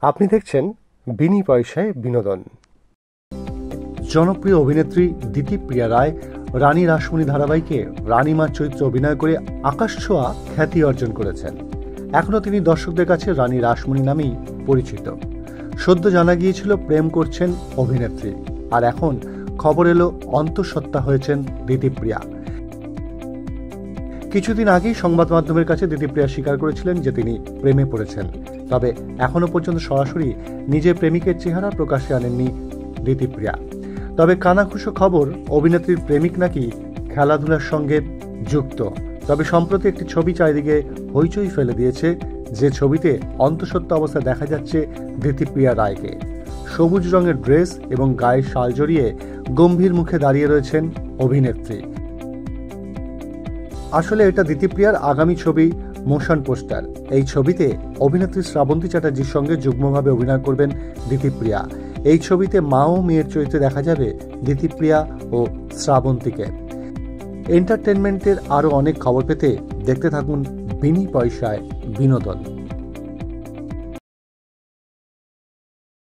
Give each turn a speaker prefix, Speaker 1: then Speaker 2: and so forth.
Speaker 1: আপনি দেখছেন বিনি পয়সায় বিনোদন। জনপ্রিয় অভিনেত্রী দিতিপ্রিয়া রায় রানী রাসমণি ধারাবাহিকে রানীমার চরিত্রে অভিনয় করে আকাশ ছোঁয়া খ্যাতি অর্জন করেছেন। এখনও তিনি দর্শকদের কাছে রানী রাসমণি নামেই পরিচিত। সদ্য জানা গিয়েছিল প্রেম করছেন অভিনেত্রী, আর এখন খবর এলো অন্তঃসত্ত্বা হয়েছেন দিতিপ্রিয়া। কিছুদিন আগেই সংবাদ মাধ্যমের কাছে দিতিপ্রিয়া স্বীকার করেছিলেন যে তিনি প্রেমে পড়েছেন, তবে এখনো পর্যন্ত সরাসরি নিজের প্রেমিকের চেহারা প্রকাশ্যে আনেননি দিতিপ্রিয়া। তবে কানাঘুষো খবর, অভিনেত্রীর প্রেমিক নাকি খেলাধুলার সঙ্গে যুক্ত। তবে সম্প্রতি একটি ছবি চারিদিকে হইচই ফেলে দিয়েছে, যে ছবিতে অন্তঃসত্ত্বা অবস্থায় দেখা যাচ্ছে দিতিপ্রিয়া রায়কে। সবুজ রঙের ড্রেস এবং গায়ে শাল জড়িয়ে গম্ভীর মুখে দাঁড়িয়ে রয়েছেন অভিনেত্রী। আসলে এটা দিতিপ্রিয়ার আগামী ছবি মোশন পোস্টার। এই ছবিতে অভিনেত্রী শ্রাবন্তী চ্যাটার্জির সঙ্গে যুগ্মভাবে অভিনয় করবেন দিতিপ্রিয়া। এই ছবিতে মা ও মেয়ের চরিত্রে দেখা যাবে দিতিপ্রিয়া ও শ্রাবন্তীকে। এন্টারটেনমেন্টের আরও অনেক খবর পেতে দেখতে থাকুন বিনি পয়সায় বিনোদন।